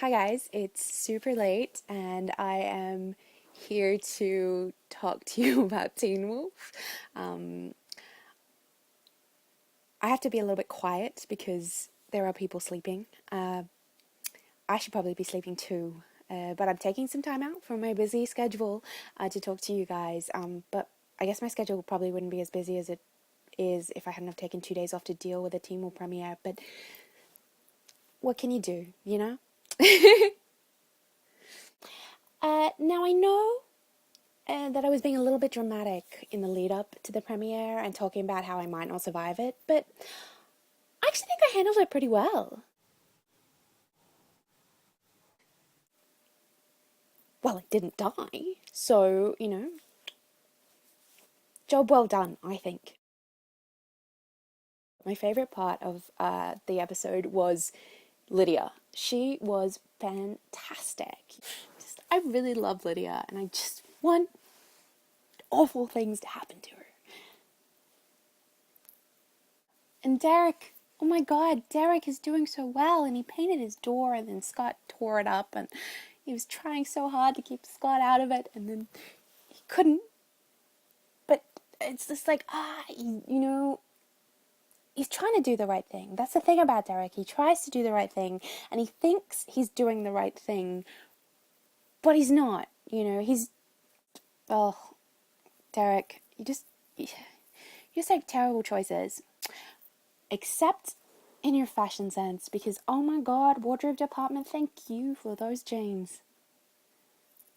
Hi guys, it's super late and I am here to talk to you about Teen Wolf. Um, I have to be a little bit quiet because there are people sleeping. I should probably be sleeping too, but I'm taking some time out from my busy schedule to talk to you guys. But I guess my schedule probably wouldn't be as busy as it is if I hadn't have taken 2 days off to deal with a Teen Wolf premiere. But what can you do, you know? Now I know that I was being a little bit dramatic in the lead up to the premiere and talking about how I might not survive it, but I actually think I handled it pretty well. Well, it didn't die, so, job well done, I think. My favorite part of the episode was Lydia. She was fantastic. I really love Lydia, and I just want awful things to happen to her. And Derek, oh my god, Derek is doing so well, and he painted his door, and then Scott tore it up, and he was trying so hard to keep Scott out of it, and then he couldn't. But it's just like, he's trying to do the right thing. That's the thing about Derek. He tries to do the right thing, and he thinks he's doing the right thing, but he's not. Oh, Derek, you just make terrible choices. Except in your fashion sense, because oh my god, wardrobe department, thank you for those jeans.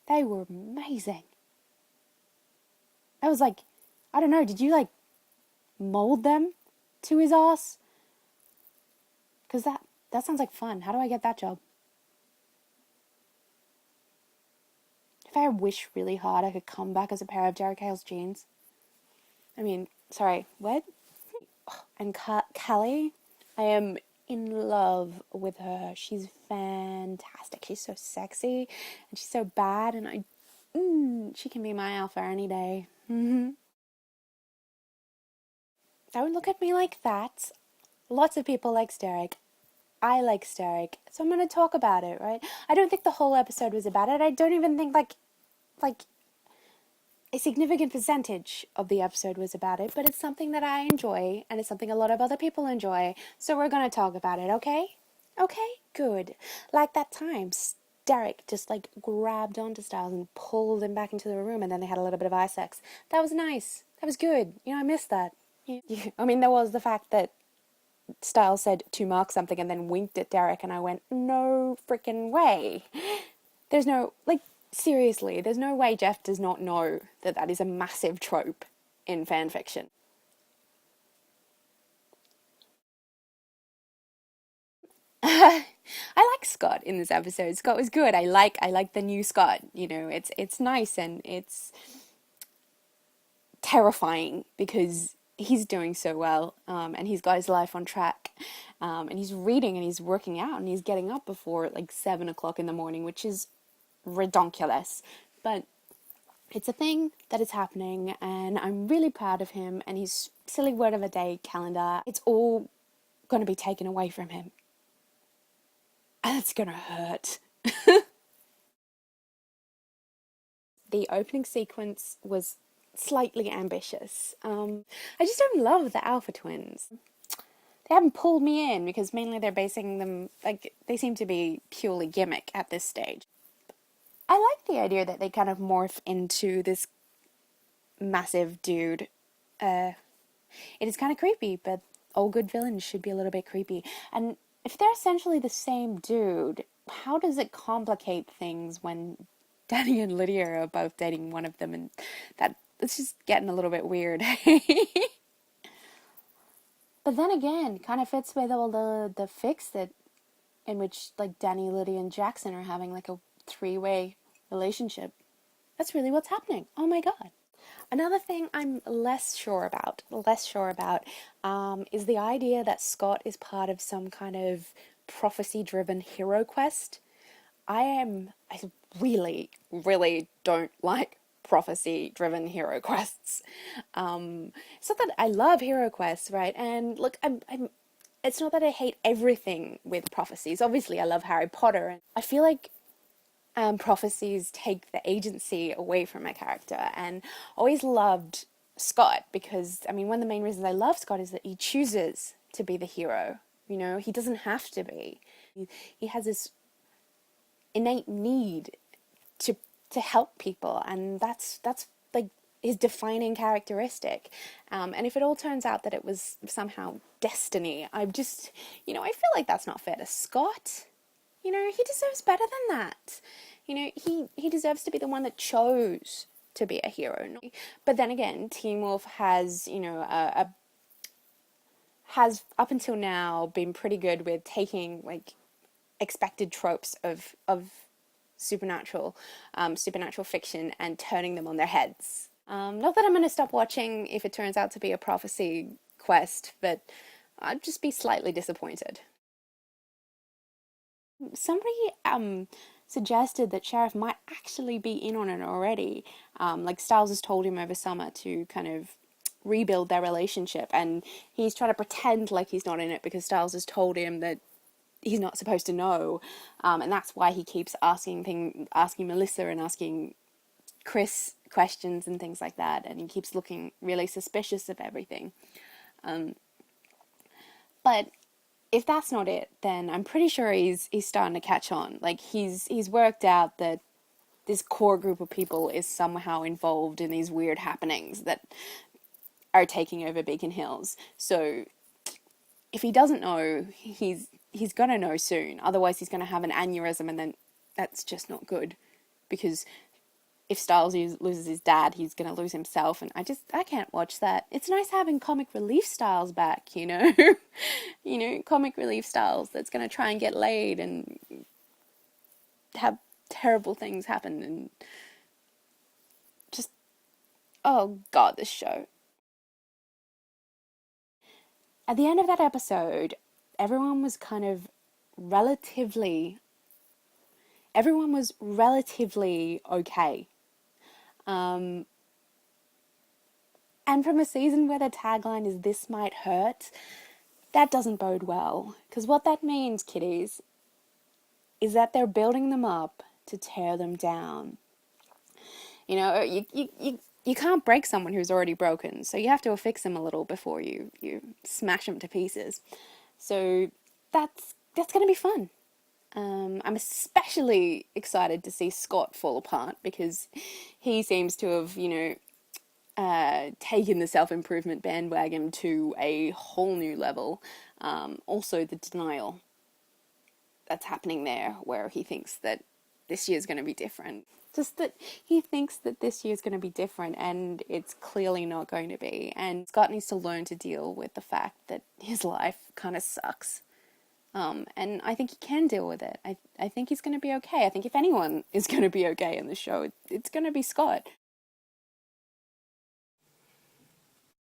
They were amazing. I was like, I don't know, did you like mold them to his ass? Because that sounds like fun. How do I get that job? If I wish really hard I could come back as a pair of Derek Hale's jeans. I mean, sorry, what? And Callie, I am in love with her. She's fantastic. She's so sexy and she's so bad, and she can be my alpha any day. Don't look at me like that. Lots of people like Derek. I like Derek, so I'm going to talk about it, right? I don't think the whole episode was about it. I don't even think like a significant percentage of the episode was about it, but it's something that I enjoy, and it's something a lot of other people enjoy, so we're gonna talk about it, okay? Okay? Good. Like that time, Derek just like grabbed onto Styles and pulled him back into the room, and then they had a little bit of eye sex. That was nice. That was good. I missed that. I mean, there was the fact that Styles said to Mark something and then winked at Derek, and I went, no freaking way. There's no, like, seriously, there's no way Jeff does not know that that is a massive trope in fan fiction. I like Scott in this episode. Scott was good. I like the new Scott. It's nice and it's terrifying because he's doing so well, and he's got his life on track, and he's reading and he's working out and he's getting up before like 7 o'clock in the morning, which is ridiculous. But it's a thing that is happening, and I'm really proud of him and his silly word of a day calendar. It's all going to be taken away from him. And it's going to hurt. The opening sequence was slightly ambitious. I just don't love the Alpha Twins. They haven't pulled me in because mainly they're basing them, like, they seem to be purely gimmick at this stage. I like the idea that they kind of morph into this massive dude. It is kind of creepy, but all good villains should be a little bit creepy. And if they're essentially the same dude, how does it complicate things when Danny and Lydia are both dating one of them, and that it's just getting a little bit weird. But then again, kind of fits with all the fix that in which like Danny, Lydia, and Jackson are having like a three-way relationship. That's really what's happening. Oh my god. Another thing I'm less sure about, is the idea that Scott is part of some kind of prophecy-driven hero quest. I really, really don't like prophecy-driven hero quests. It's not that I love hero quests, right? And look, I'm it's not that I hate everything with prophecies. Obviously, I love Harry Potter, and I feel like prophecies take the agency away from my character. And always loved Scott because, I mean, one of the main reasons I love Scott is that he chooses to be the hero. You know, he doesn't have to be. He has this innate need to to help people, and that's like his defining characteristic. And if it all turns out that it was somehow destiny, I just, I feel like that's not fair to Scott. He deserves better than that. He deserves to be the one that chose to be a hero. But then again, Teen Wolf has, has up until now been pretty good with taking like expected tropes of supernatural fiction and turning them on their heads. Not that I'm going to stop watching if it turns out to be a prophecy quest, but I'd just be slightly disappointed. Somebody suggested that Sheriff might actually be in on it already. Like Styles has told him over summer to kind of rebuild their relationship, and he's trying to pretend like he's not in it because Styles has told him that he's not supposed to know, and that's why he keeps asking Melissa and asking Chris questions and things like that, and he keeps looking really suspicious of everything. But if that's not it, then I'm pretty sure he's starting to catch on. Like he's worked out that this core group of people is somehow involved in these weird happenings that are taking over Beacon Hills. So if he doesn't know, he's gonna know soon. Otherwise, he's gonna have an aneurysm, and then that's just not good. Because if Styles loses his dad, he's gonna lose himself, and I can't watch that. It's nice having comic relief Styles back, comic relief Styles that's gonna try and get laid and have terrible things happen, and just, oh god, this show. At the end of that episode, everyone was kind of relatively everyone was relatively okay. Um, and from a season where the tagline is "This might hurt," that doesn't bode well. Because what that means, kiddies, is that they're building them up to tear them down. You can't break someone who's already broken, so you have to fix them a little before you smash them to pieces. So that's going to be fun. I'm especially excited to see Scott fall apart because he seems to have, taken the self-improvement bandwagon to a whole new level. Also, the denial that's happening there, where he thinks that this year's going to be different. Just that he thinks that this year's going to be different, and it's clearly not going to be. And Scott needs to learn to deal with the fact that his life kind of sucks. And I think he can deal with it. I think he's going to be okay. I think if anyone is going to be okay in the show, it's going to be Scott.